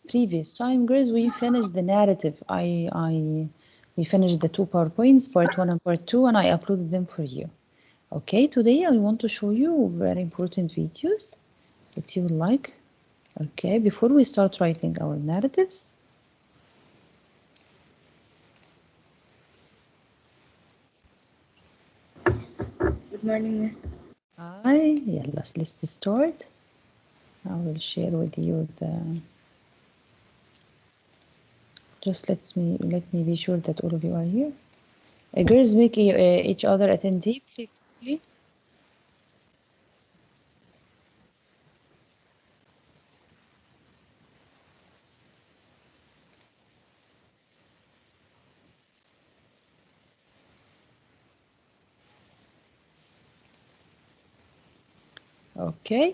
Previous time, girls, we finished the narrative. We finished the 2 PowerPoints, part 1 and part 2, and I uploaded them for you. Okay, today I want to show you very important videos that you will like. Okay, before we start writing our narratives, Good morning, Miss. hi, yeah, let's start. I will share with you the. Just let me be sure that all of you are here. Girls, make each other attentive, please. Okay.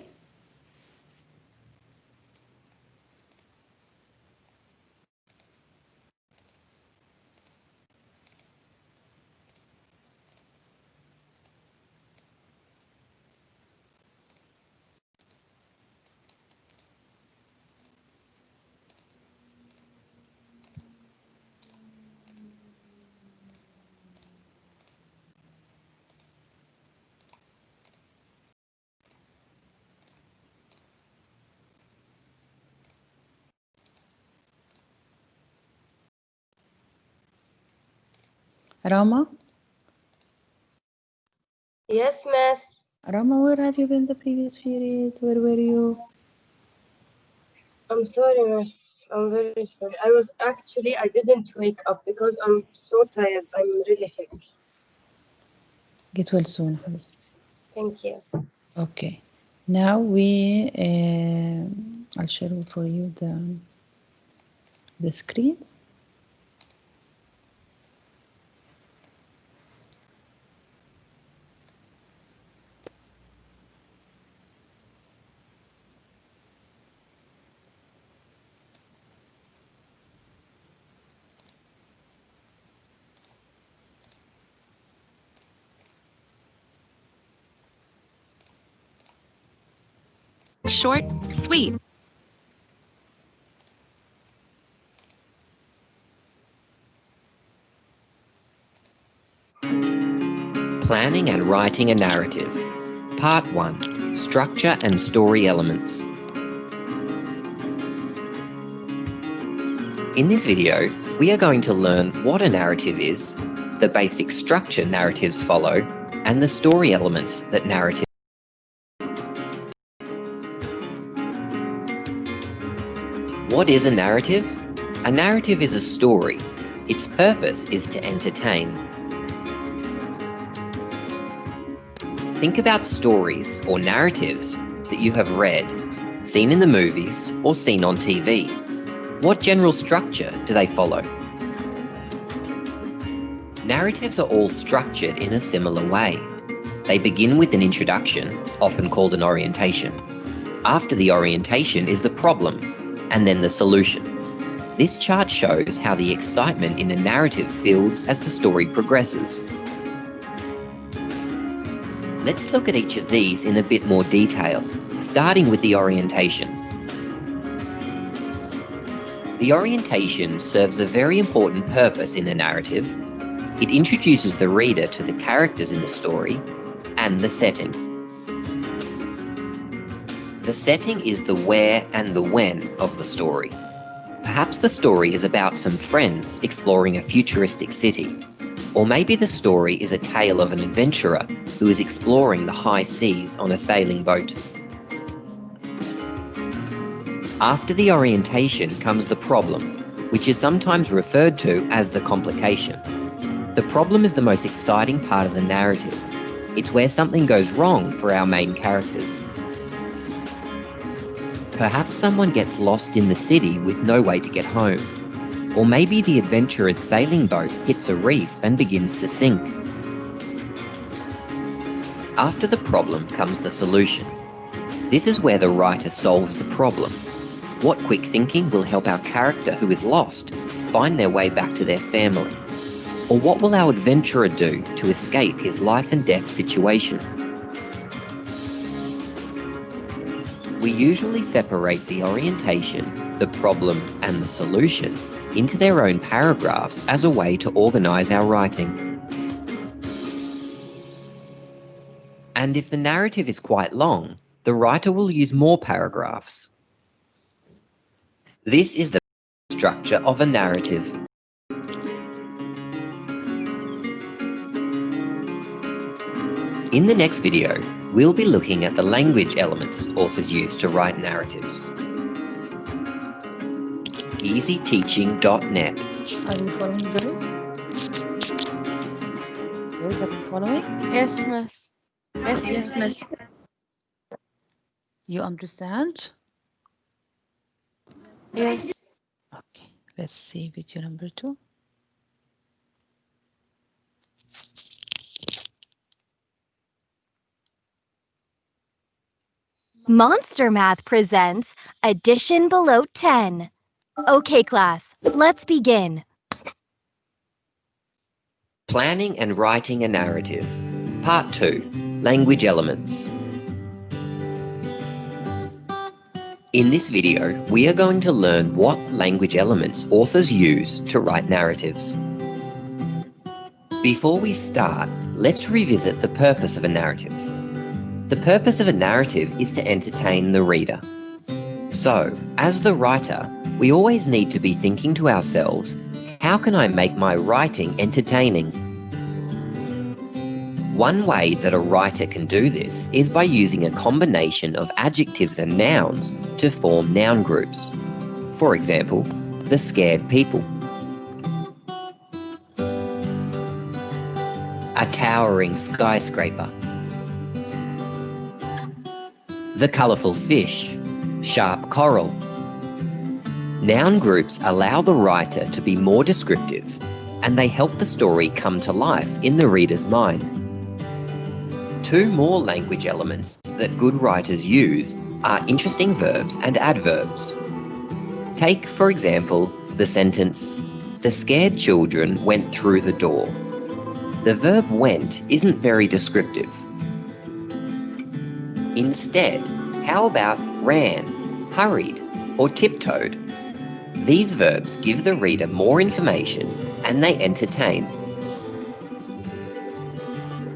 Rama, Yes, Miss. where have you been the previous period? Where were you? I'm sorry, Miss. I'm very sorry. I didn't wake up because I'm so tired. I'm really sick. Get well soon, حبيبتي. Thank you. Okay. Now I'll share for you the screen. Short, sweet. Planning and writing a narrative. Part 1. Structure and story elements. In this video, we are going to learn what a narrative is, the basic structure narratives follow, and the story elements that narrative. What is a narrative? A narrative is a story. Its purpose is to entertain. Think about stories or narratives that you have read, seen in the movies, or seen on TV. What general structure do they follow? Narratives are all structured in a similar way. They begin with an introduction, often called an orientation. After the orientation is the problem, and then the solution. This chart shows how the excitement in a narrative builds as the story progresses. Let's look at each of these in a bit more detail, starting with the orientation. The orientation serves a very important purpose in a narrative. It introduces the reader to the characters in the story and the setting. The setting is the where and the when of the story. Perhaps the story is about some friends exploring a futuristic city. Or maybe the story is a tale of an adventurer who is exploring the high seas on a sailing boat. After the orientation comes the problem, which is sometimes referred to as the complication. The problem is the most exciting part of the narrative. It's where something goes wrong for our main characters. Perhaps someone gets lost in the city with no way to get home. Or maybe the adventurer's sailing boat hits a reef and begins to sink. After the problem comes the solution. This is where the writer solves the problem. What quick thinking will help our character who is lost find their way back to their family? Or what will our adventurer do to escape his life and death situation? We usually separate the orientation the problem, and the solution into their own paragraphs as a way to organise our writing. And if the narrative is quite long, the writer will use more paragraphs. This is the structure of a narrative. In the next video, we'll be looking at the language elements authors use to write narratives. EasyTeaching.net. Are you following, girls? Girls, are you following? Yes, miss. Yes, miss. You understand? Yes. Okay, let's see video number 2. Monster Math presents Addition Below 10. Okay, class, let's begin. Planning and writing a narrative. Part 2. Language elements. In this video, we are going to learn what language elements authors use to write narratives. Before we start, let's revisit the purpose of a narrative. The purpose of a narrative is to entertain the reader. So, as the writer, we always need to be thinking to ourselves, how can I make my writing entertaining? One way that a writer can do this is by using a combination of adjectives and nouns to form noun groups. For example, the scared people, a towering skyscraper, the colourful fish, sharp coral. Noun groups allow the writer to be more descriptive, and they help the story come to life in the reader's mind. 2 more language elements that good writers use are interesting verbs and adverbs. Take, for example, the sentence, "The scared children went through the door." The verb went isn't very descriptive. Instead, how about ran, hurried, or tiptoed? These verbs give the reader more information and they entertain.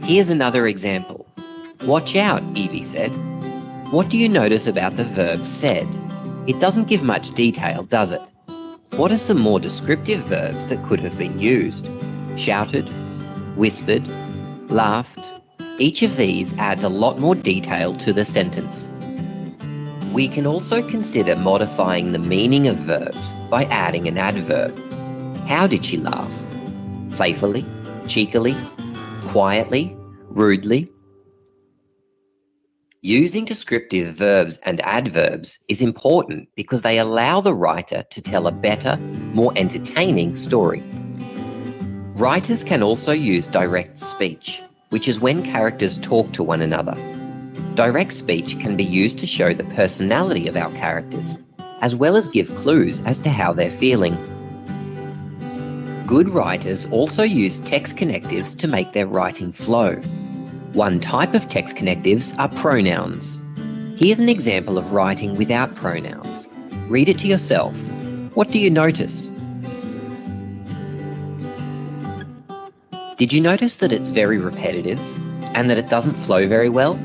Here's another example. "Watch out," Evie said. What do you notice about the verb said? It doesn't give much detail, does it? What are some more descriptive verbs that could have been used? Shouted, whispered, laughed. Each of these adds a lot more detail to the sentence. We can also consider modifying the meaning of verbs by adding an adverb. How did she laugh? Playfully, cheekily, quietly, rudely. Using descriptive verbs and adverbs is important because they allow the writer to tell a better, more entertaining story. Writers can also use direct speech, which is when characters talk to one another. Direct speech can be used to show the personality of our characters, as well as give clues as to how they're feeling. Good writers also use text connectives to make their writing flow. One type of text connectives are pronouns. Here's an example of writing without pronouns. Read it to yourself. What do you notice? Did you notice that it's very repetitive and that it doesn't flow very well?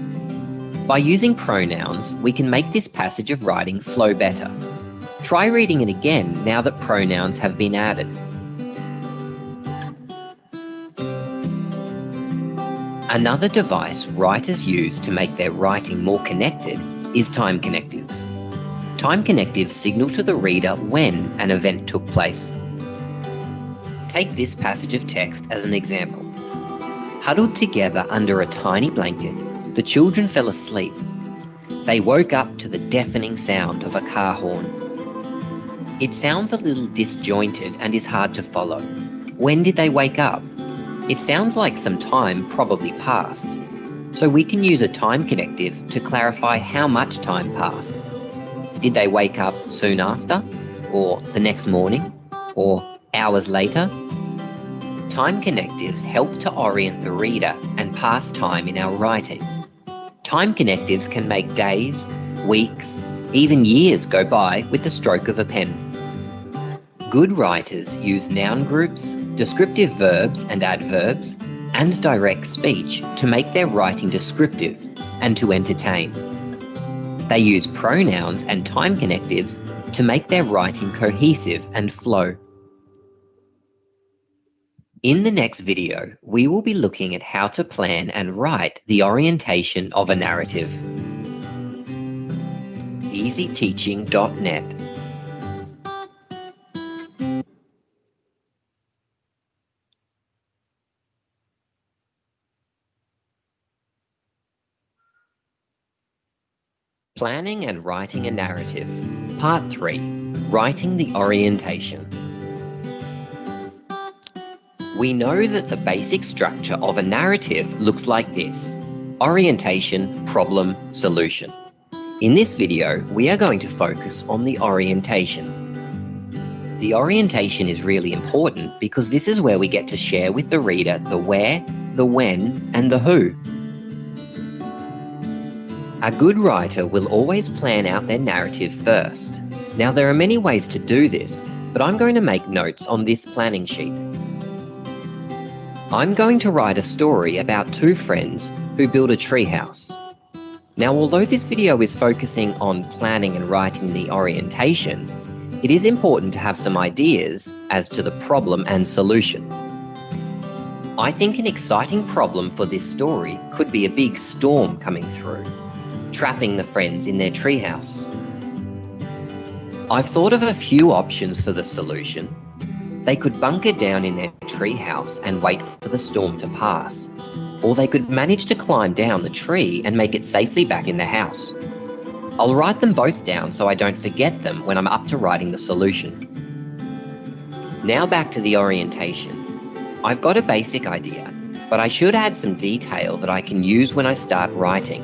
By using pronouns, we can make this passage of writing flow better. Try reading it again now that pronouns have been added. Another device writers use to make their writing more connected is time connectives. Time connectives signal to the reader when an event took place. Take this passage of text as an example. Huddled together under a tiny blanket, the children fell asleep. They woke up to the deafening sound of a car horn. It sounds a little disjointed and is hard to follow. When did they wake up? It sounds like some time probably passed. So we can use a time connective to clarify how much time passed. Did they wake up soon after? Or the next morning? Or hours later? Time connectives help to orient the reader and pass time in our writing. Time connectives can make days, weeks, Even years go by with the stroke of a pen. Good writers use noun groups, descriptive verbs and adverbs, and direct speech to make their writing descriptive and to entertain. They use pronouns and time connectives to make their writing cohesive and flow. In the next video, we will be looking at how to plan and write the orientation of a narrative. EasyTeaching.net. Planning and writing a narrative. Part 3. Writing the orientation. We know that the basic structure of a narrative looks like this: orientation, problem, solution. In this video, we are going to focus on the orientation. The orientation is really important because this is where we get to share with the reader the where, the when, and the who. A good writer will always plan out their narrative first. Now, there are many ways to do this, but I'm going to make notes on this planning sheet. I'm going to write a story about two friends who build a treehouse. Now, although this video is focusing on planning and writing the orientation, it is important to have some ideas as to the problem and solution. I think an exciting problem for this story could be a big storm coming through, trapping the friends in their treehouse. I've thought of a few options for the solution. They could bunker down in their treehouse and wait for the storm to pass, or they could manage to climb down the tree and make it safely back in the house. I'll write them both down so I don't forget them when I'm up to writing the solution. Now back to the orientation. I've got a basic idea, but I should add some detail that I can use when I start writing.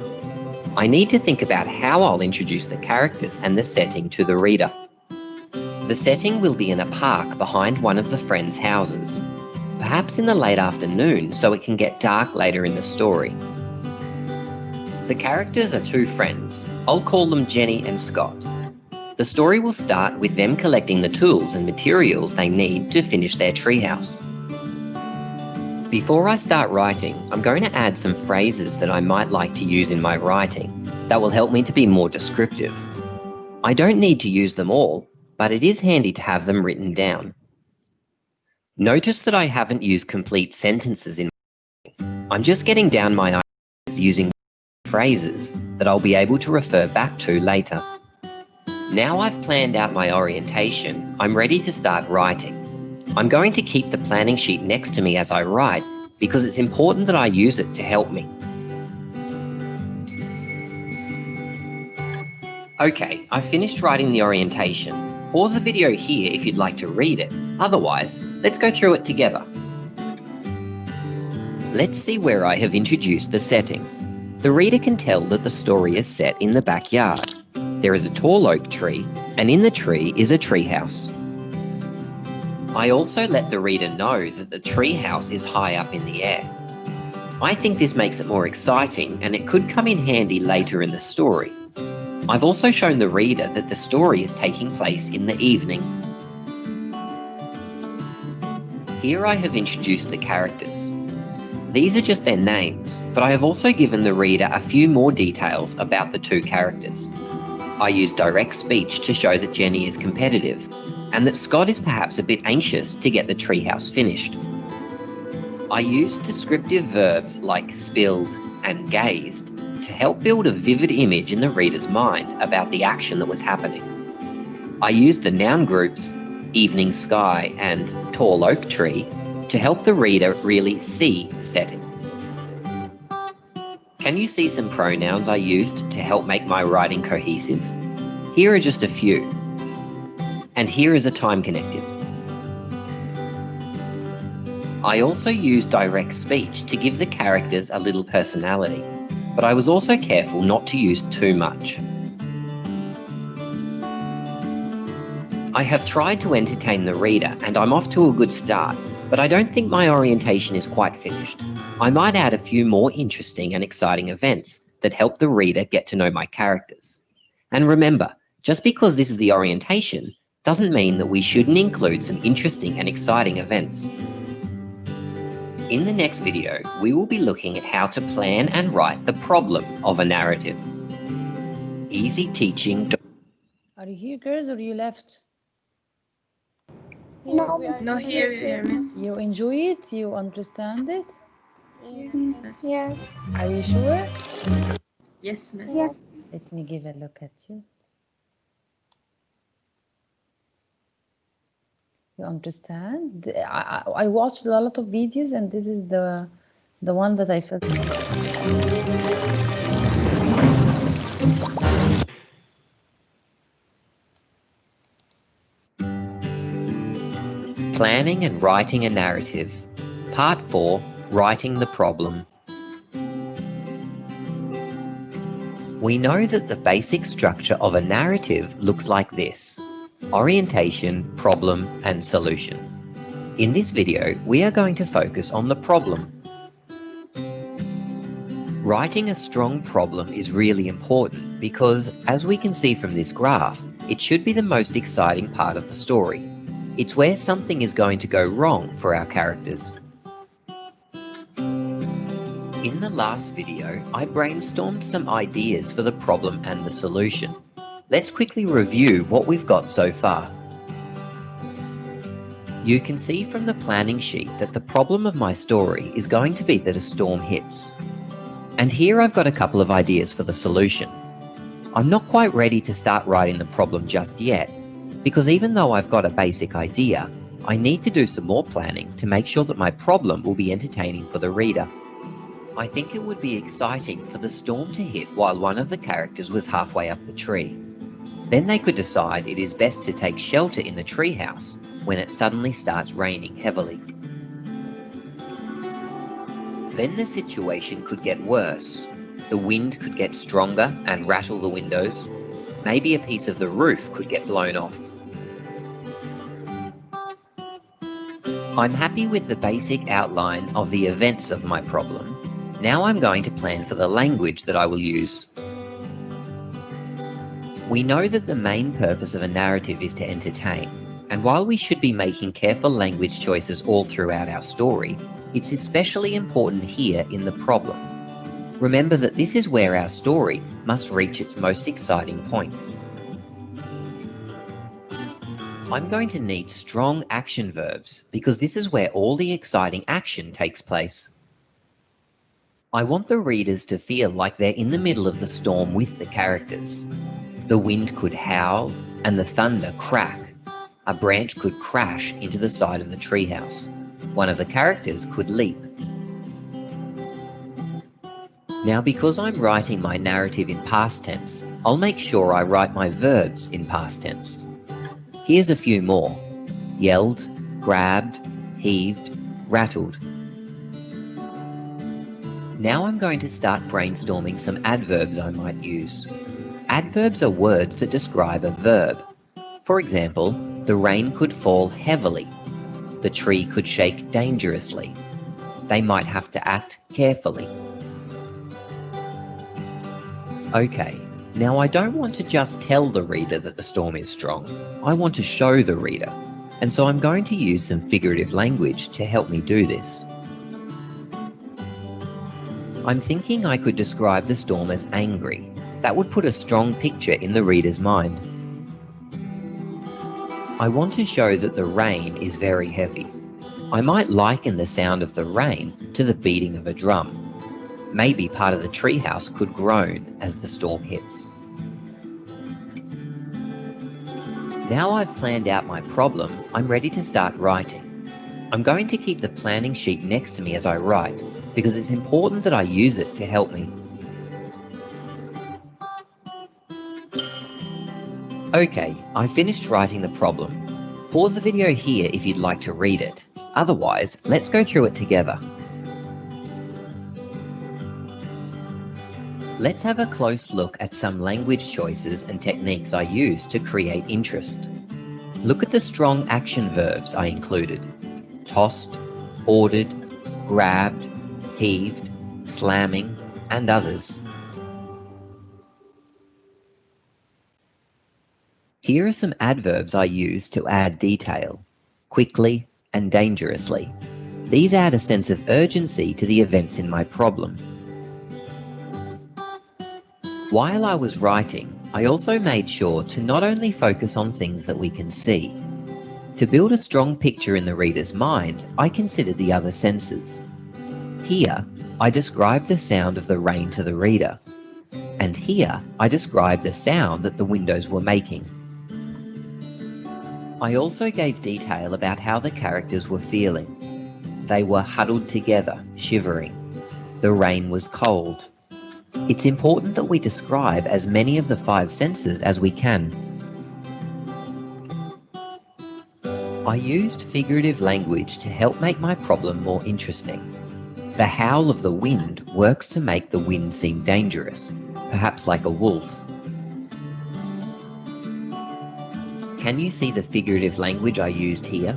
I need to think about how I'll introduce the characters and the setting to the reader. The setting will be in a park behind one of the friends' houses, perhaps in the late afternoon so it can get dark later in the story. The characters are two friends. I'll call them Jenny and Scott. The story will start with them collecting the tools and materials they need to finish their treehouse. Before I start writing, I'm going to add some phrases that I might like to use in my writing that will help me to be more descriptive. I don't need to use them all, but it is handy to have them written down. Notice that I haven't used complete sentences in my writing. I'm just getting down my ideas using phrases that I'll be able to refer back to later. Now I've planned out my orientation, I'm ready to start writing. I'm going to keep the planning sheet next to me as I write because it's important that I use it to help me. Okay, I've finished writing the orientation. Pause the video here if you'd like to read it. Otherwise, let's go through it together. Let's see where I have introduced the setting. The reader can tell that the story is set in the backyard. There is a tall oak tree, and in the tree is a treehouse. I also let the reader know that the treehouse is high up in the air. I think this makes it more exciting, and it could come in handy later in the story. I've also shown the reader that the story is taking place in the evening. Here I have introduced the characters. These are just their names, but I have also given the reader a few more details about the two characters. I use direct speech to show that Jenny is competitive, and that Scott is perhaps a bit anxious to get the treehouse finished. I used descriptive verbs like spilled and gazed to help build a vivid image in the reader's mind about the action that was happening. I used the noun groups evening sky and tall oak tree to help the reader really see the setting. Can you see some pronouns I used to help make my writing cohesive? Here are just a few. And here is a time connective. I also used direct speech to give the characters a little personality, but I was also careful not to use too much. I have tried to entertain the reader and I'm off to a good start, but I don't think my orientation is quite finished. I might add a few more interesting and exciting events that help the reader get to know my characters. And remember, just because this is the orientation doesn't mean that we shouldn't include some interesting and exciting events. In the next video, we will be looking at how to plan and write the problem of a narrative. Easy teaching. Are you here, girls, or you left? No, here, Miss. You enjoy it? You understand it? Yeah. Are you sure? Yes, Miss. Let me give a look at you. You understand? I watched a lot of videos, and this is the one that I felt. Planning and writing a narrative. Part 4, writing the problem. We know that the basic structure of a narrative looks like this: orientation, problem, and solution. In this video, we are going to focus on the problem. Writing a strong problem is really important because, as we can see from this graph, it should be the most exciting part of the story. It's where something is going to go wrong for our characters. In the last video, I brainstormed some ideas for the problem and the solution. Let's quickly review what we've got so far. You can see from the planning sheet that the problem of my story is going to be that a storm hits. And here I've got a couple of ideas for the solution. I'm not quite ready to start writing the problem just yet, because even though I've got a basic idea, I need to do some more planning to make sure that my problem will be entertaining for the reader. I think it would be exciting for the storm to hit while one of the characters was halfway up the tree. Then they could decide it is best to take shelter in the treehouse when it suddenly starts raining heavily. Then the situation could get worse. The wind could get stronger and rattle the windows. Maybe a piece of the roof could get blown off. I'm happy with the basic outline of the events of my problem. Now I'm going to plan for the language that I will use. We know that the main purpose of a narrative is to entertain, and while we should be making careful language choices all throughout our story, it's especially important here in the problem. Remember that this is where our story must reach its most exciting point. I'm going to need strong action verbs because this is where all the exciting action takes place. I want the readers to feel like they're in the middle of the storm with the characters. The wind could howl and the thunder crack. A branch could crash into the side of the treehouse. One of the characters could leap. Now, because I'm writing my narrative in past tense, I'll make sure I write my verbs in past tense. Here's a few more: yelled, grabbed, heaved, rattled. Now I'm going to start brainstorming some adverbs I might use. Adverbs are words that describe a verb. For example, the rain could fall heavily. The tree could shake dangerously. They might have to act carefully. Okay, now I don't want to just tell the reader that the storm is strong. I want to show the reader. And so I'm going to use some figurative language to help me do this. I'm thinking I could describe the storm as angry. That would put a strong picture in the reader's mind. I want to show that the rain is very heavy. I might liken the sound of the rain to the beating of a drum. Maybe part of the treehouse could groan as the storm hits. Now I've planned out my problem, I'm ready to start writing. I'm going to keep the planning sheet next to me as I write, because it's important that I use it to help me. Okay, I finished writing the problem. Pause the video here if you'd like to read it. Otherwise, let's go through it together. Let's have a close look at some language choices and techniques I used to create interest. Look at the strong action verbs I included: tossed, ordered, grabbed, heaved, slamming, and others. Here are some adverbs I use to add detail: quickly and dangerously. These add a sense of urgency to the events in my problem. While I was writing, I also made sure to not only focus on things that we can see. To build a strong picture in the reader's mind, I considered the other senses. Here, I described the sound of the rain to the reader, and here I described the sound that the windows were making. I also gave detail about how the characters were feeling. They were huddled together, shivering. The rain was cold. It's important that we describe as many of the 5 senses as we can. I used figurative language to help make my problem more interesting. The howl of the wind works to make the wind seem dangerous, perhaps like a wolf. Can you see the figurative language I used here?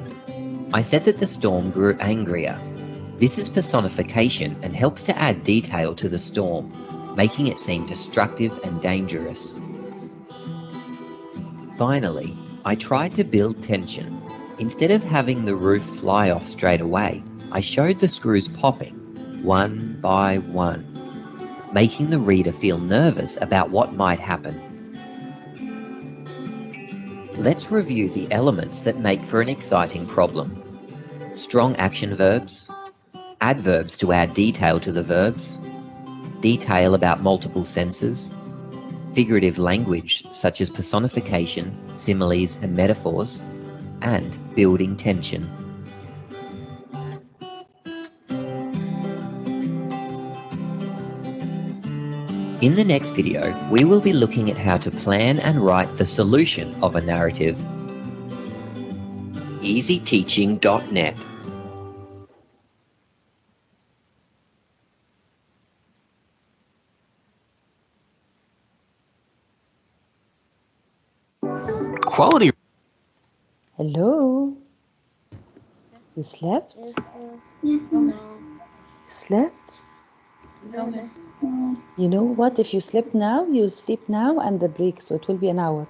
I said that the storm grew angrier. This is personification and helps to add detail to the storm, making it seem destructive and dangerous. Finally, I tried to build tension. Instead of having the roof fly off straight away, I showed the screws popping, one by one, making the reader feel nervous about what might happen. Let's review the elements that make for an exciting problem. Strong action verbs, adverbs to add detail to the verbs, detail about multiple senses, figurative language such as personification, similes and metaphors, and building tension. In the next video, we will be looking at how to plan and write the solution of a narrative. EasyTeaching.net. Quality. Hello? You slept? Yes, no, miss. You slept? No, miss. You know what? If you sleep now, you sleep now and the break, so it will be an hour.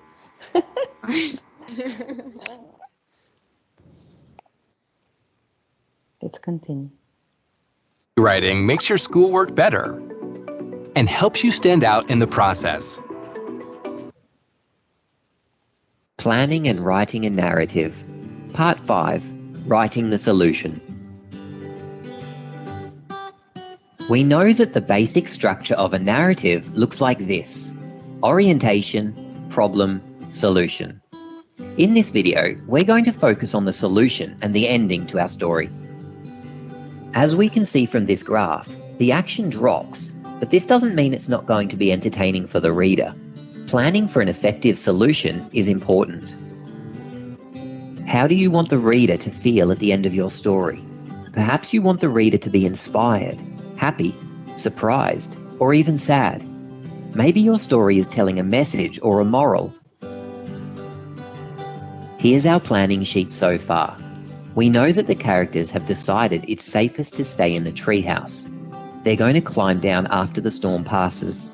Let's continue. Writing makes your schoolwork better and helps you stand out in the process. Planning and writing a narrative. Part 5. Writing the solution. We know that the basic structure of a narrative looks like this: orientation, problem, solution. In this video, we're going to focus on the solution and the ending to our story. As we can see from this graph, the action drops, but this doesn't mean it's not going to be entertaining for the reader. Planning for an effective solution is important. How do you want the reader to feel at the end of your story? Perhaps you want the reader to be inspired, happy, surprised, or even sad. Maybe your story is telling a message or a moral. Here's our planning sheet so far. We know that the characters have decided it's safest to stay in the treehouse. They're going to climb down after the storm passes.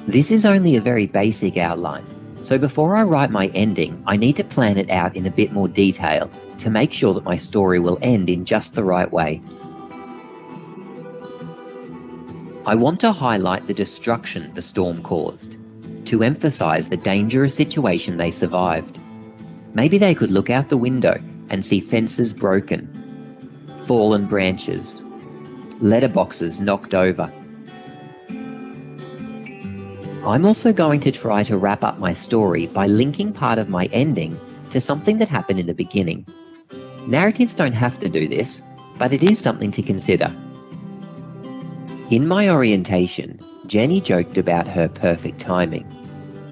This is only a very basic outline, so before I write my ending, I need to plan it out in a bit more detail to make sure that my story will end in just the right way. I want to highlight the destruction the storm caused, to emphasize the dangerous situation they survived. Maybe they could look out the window and see fences broken, fallen branches, letterboxes knocked over. I'm also going to try to wrap up my story by linking part of my ending to something that happened in the beginning. Narratives don't have to do this, but it is something to consider. In my orientation, Jenny joked about her perfect timing.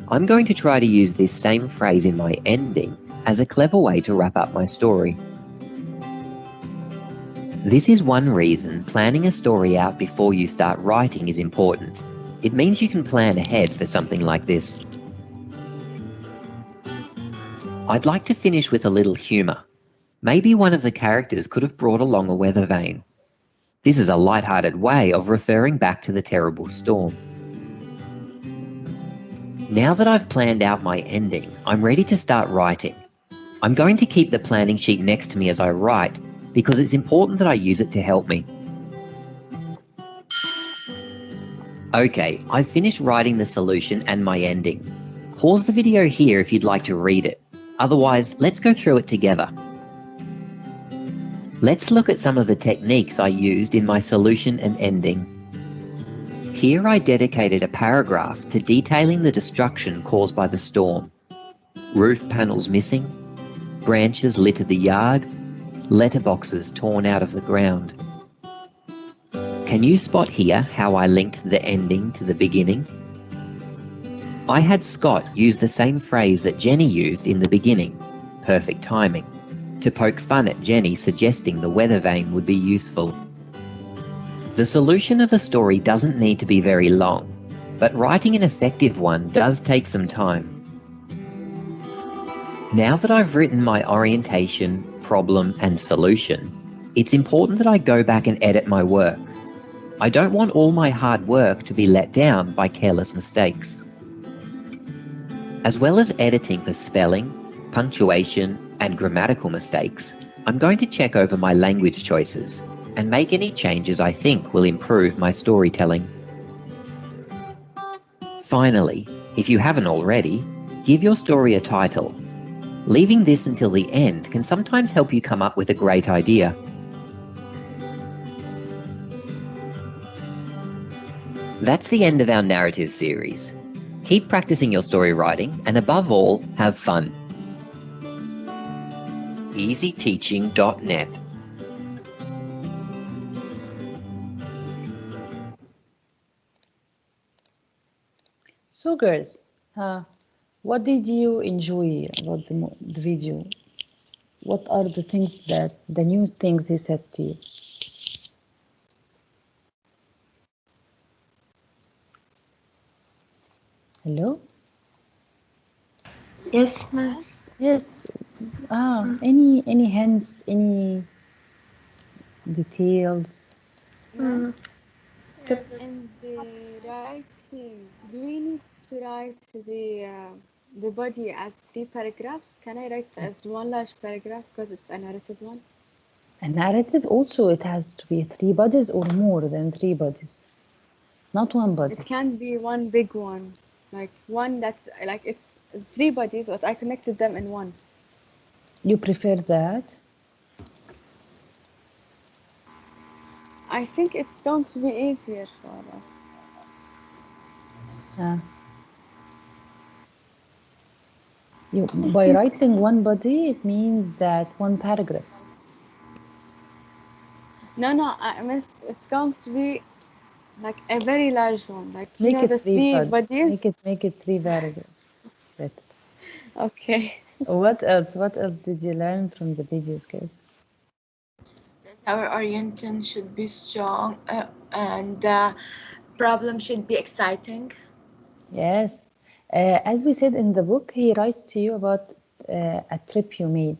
I'm going to try to use this same phrase in my ending as a clever way to wrap up my story. This is one reason planning a story out before you start writing is important. It means you can plan ahead for something like this. I'd like to finish with a little humour. Maybe one of the characters could have brought along a weather vane. This is a light-hearted way of referring back to the terrible storm. Now that I've planned out my ending, I'm ready to start writing. I'm going to keep the planning sheet next to me as I write because it's important that I use it to help me. Okay, I've finished writing the solution and my ending. Pause the video here if you'd like to read it. Otherwise, let's go through it together. Let's look at some of the techniques I used in my solution and ending. Here I dedicated a paragraph to detailing the destruction caused by the storm. Roof panels missing, branches littered the yard, letterboxes torn out of the ground. Can you spot here how I linked the ending to the beginning? I had Scott use the same phrase that Jenny used in the beginning, perfect timing, to poke fun at Jenny suggesting the weather vane would be useful. The solution of a story doesn't need to be very long, but writing an effective one does take some time. Now that I've written my orientation, problem, and solution, it's important that I go back and edit my work. I don't want all my hard work to be let down by careless mistakes. As well as editing for spelling, punctuation, and grammatical mistakes, I'm going to check over my language choices and make any changes I think will improve my storytelling. Finally, if you haven't already, give your story a title. Leaving this until the end can sometimes help you come up with a great idea. That's the end of our narrative series. Keep practicing your story writing and above all, have fun. easyteaching.net. So girls, what did you enjoy about the video? What are the things the new things he said to you? Hello? Yes, Miss. Yes. Any hints, any details? Mm. And the writing, do we need to write the body as 3 paragraphs? Can I write as one large paragraph because it's a narrative one? A narrative also, it has to be 3 bodies or more than 3 bodies. Not one body. It can be one big one, like one that's like it's 3 bodies, but I connected them in one. You prefer that? I think it's going to be easier for us. By writing one body, it means that one paragraph. No, I miss. It's going to be like a very large one. Like Make you know, it the 3 bodies. Make it 3 paragraphs. Better. Okay. What else? What else did you learn from the videos, guys? Our orientation should be strong and the problem should be exciting. Yes. As we said in the book, he writes to you about a trip you made.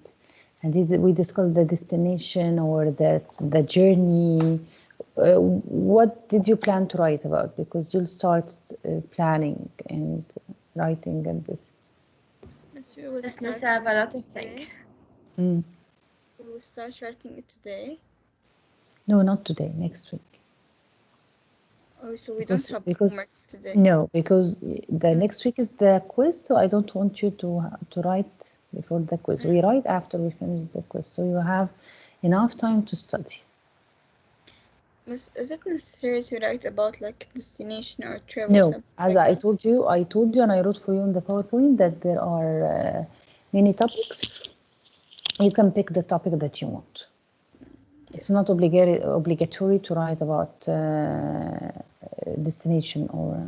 And we discussed the destination or the journey. What did you plan to write about? Because you'll start planning and writing and this. Yes, we will Listeners start have a lot to today. think. We will start writing it today. No, not today, next week. Oh, so we don't have homework today. No, because the next week is the quiz, so I don't want you to write before the quiz. We write after we finish the quiz, so you have enough time to study. Miss, is it necessary to write about like destination or trip? No, or something as like I that? told you and I wrote for you in the PowerPoint that there are many topics. You can pick the topic that you want. It's not obligatory to write about destination or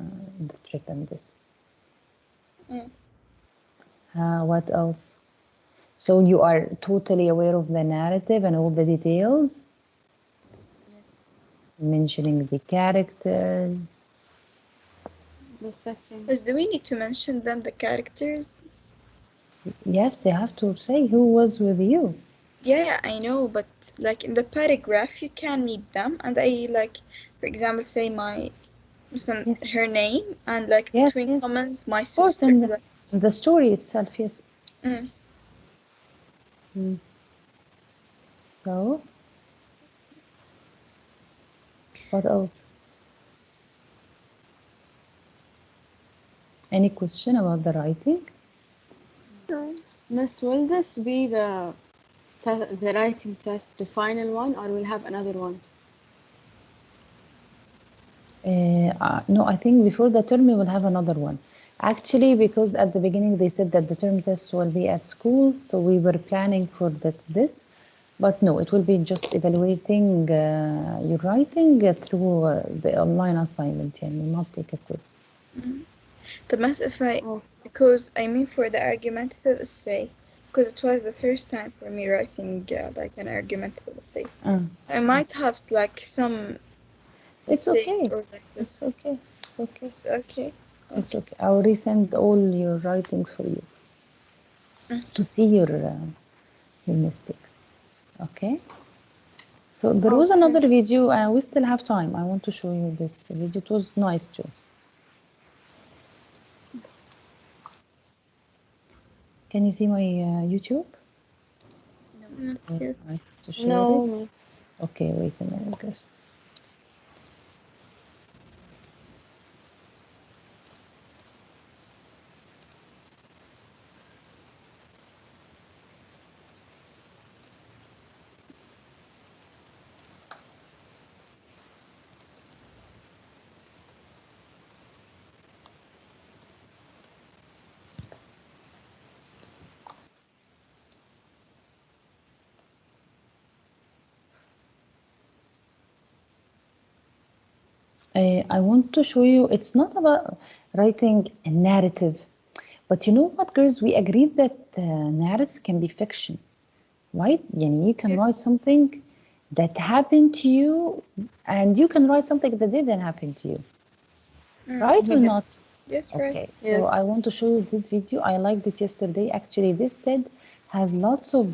the trip and this. What else? So you are totally aware of the narrative and all the details? Yes. Mentioning the characters. The setting. Miss, do we need to mention them, the characters? Yes, you have to say who was with you. Yeah, I know, but like in the paragraph, you can read them, and I like, for example, say my مثلا her name and like Yes, between yes. comments my Of course, sister in like the story itself, yes. mm. Mm. So, what else? Any question about the writing? Miss, will this be the writing test, the final one, or we'll have another one? No, I think before the term we will have another one. Actually, because at the beginning they said that the term test will be at school, so we were planning for this. But no, it will be just evaluating your writing through the online assignment. Yeah, you will not take a quiz. The mess if I Oh, because I mean for the argumentative essay because it was the first time for me writing like an argumentative essay. I might have like some It's mistake okay. or like this. It's okay. It's okay. It's okay. It's okay. I will resend all your writings for you to see your mistakes. Okay. So there was Okay. another video. We still have time. I want to show you this video. It was nice too. Can you see my YouTube? Not yet. I have to share it. No. Okay, wait a minute, guys. I want to show you, it's not about writing a narrative, but you know what, girls, we agreed that narrative can be fiction, right? You can write Yes. something that happened to you, and you can write something that didn't happen to you, right or not? Yes, Okay, right. so Yes. I want to show you this video. I liked it yesterday. Actually, this TED has lots of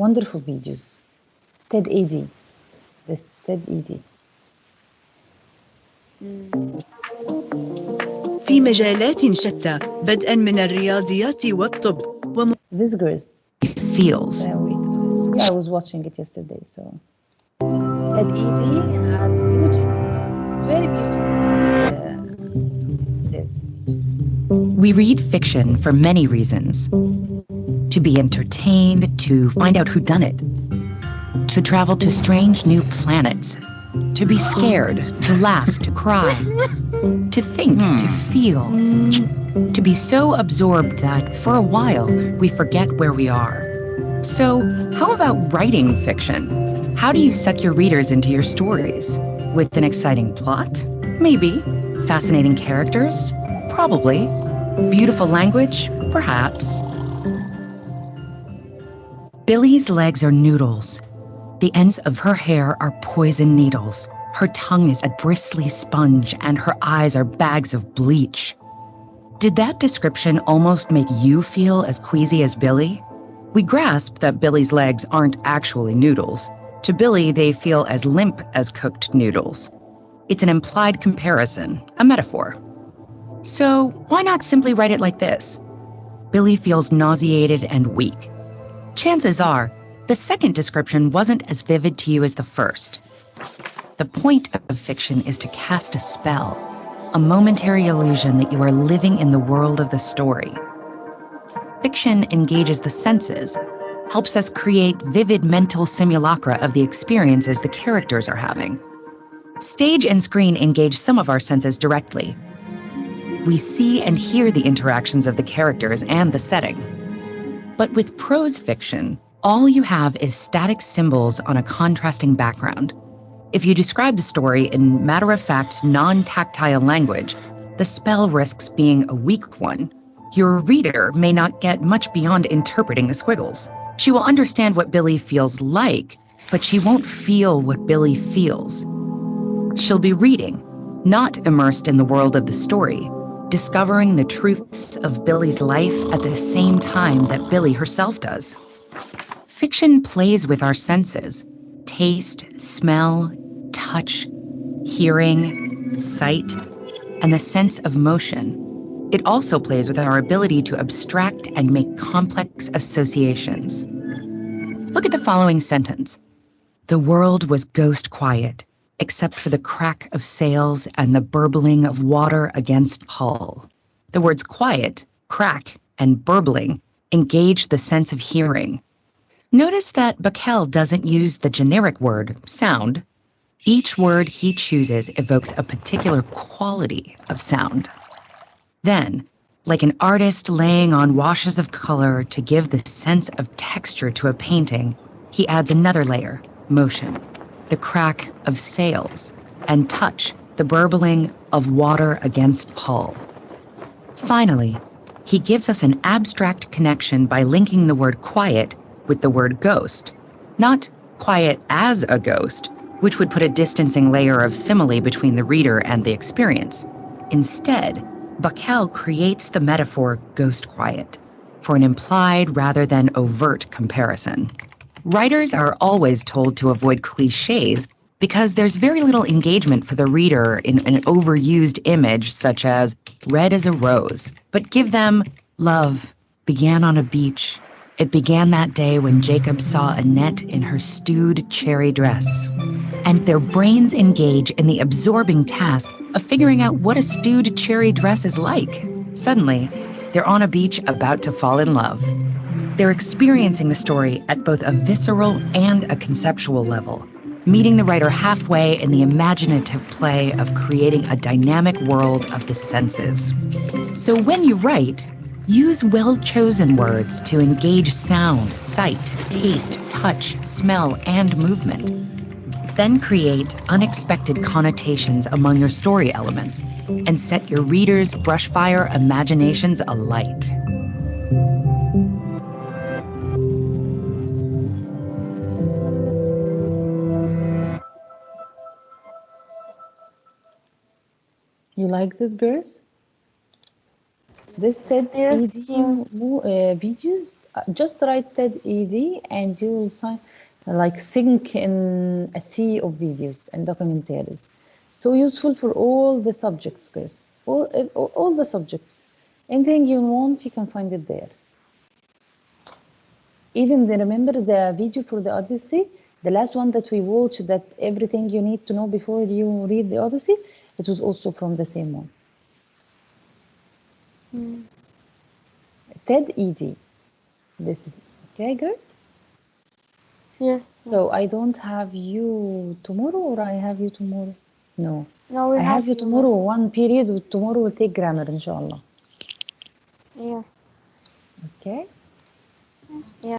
wonderful videos. TED ED. This TED ED. في مجالات شتى بدءا من الرياضيات والطب This girls. Feels. Wait, I was watching it yesterday, so TED ED has beautiful, very beautiful. It is. We read fiction for many reasons. To be entertained, to find out whodunit, to travel to strange new planets, to be scared, to laugh, to cry, to think, to feel, to be so absorbed that for a while we forget where we are. So, how about writing fiction? How do you suck your readers into your stories? With an exciting plot? Maybe. Fascinating characters? Probably. Beautiful language? Perhaps. Billy's legs are noodles. The ends of her hair are poison needles. Her tongue is a bristly sponge, and her eyes are bags of bleach. Did that description almost make you feel as queasy as Billy? We grasp that Billy's legs aren't actually noodles. To Billy, they feel as limp as cooked noodles. It's an implied comparison, a metaphor. So why not simply write it like this? Billy feels nauseated and weak. Chances are, the second description wasn't as vivid to you as the first. The point of fiction is to cast a spell, a momentary illusion that you are living in the world of the story. Fiction engages the senses, helps us create vivid mental simulacra of the experiences the characters are having. Stage and screen engage some of our senses directly. We see and hear the interactions of the characters and the setting. But with prose fiction, all you have is static symbols on a contrasting background. If you describe the story in matter-of-fact, non-tactile language, the spell risks being a weak one. Your reader may not get much beyond interpreting the squiggles. She will understand what Billy feels like, but she won't feel what Billy feels. She'll be reading, not immersed in the world of the story, discovering the truths of Billy's life at the same time that Billy herself does. Fiction plays with our senses: taste, smell, touch, hearing, sight, and the sense of motion. It also plays with our ability to abstract and make complex associations. Look at the following sentence. The world was ghost quiet, except for the crack of sails and the burbling of water against hull. The words quiet, crack, and burbling engage the sense of hearing. Notice that Bacall doesn't use the generic word, sound. Each word he chooses evokes a particular quality of sound. Then, like an artist laying on washes of color to give the sense of texture to a painting, he adds another layer, motion, the crack of sails, and touch, the burbling of water against hull. Finally, he gives us an abstract connection by linking the word quiet with the word ghost, not quiet as a ghost, which would put a distancing layer of simile between the reader and the experience. Instead, Bacall creates the metaphor ghost quiet for an implied rather than overt comparison. Writers are always told to avoid cliches because there's very little engagement for the reader in an overused image such as red as a rose, but give them love began on a beach. It began that day when Jacob saw Annette in her stewed cherry dress. And their brains engage in the absorbing task of figuring out what a stewed cherry dress is like. Suddenly, they're on a beach about to fall in love. They're experiencing the story at both a visceral and a conceptual level, meeting the writer halfway in the imaginative play of creating a dynamic world of the senses. So when you write, use well-chosen words to engage sound, sight, taste, touch, smell, and movement. Then create unexpected connotations among your story elements and set your readers' brushfire imaginations alight. You liked it, girls? This TED Yes, videos, just write TED ED and you will sink in a sea of videos and documentaries. So useful for all the subjects, girls. All the subjects. Anything you want, you can find it there. Even remember the video for the Odyssey, the last one that we watched, that everything you need to know before you read the Odyssey, it was also from the same one. TED ED. This is okay, girls? Yes. So I don't have you tomorrow, or I have you tomorrow? No. No, we I have you tomorrow, yes. one period. Tomorrow we'll take grammar, inshallah. Yes. Okay.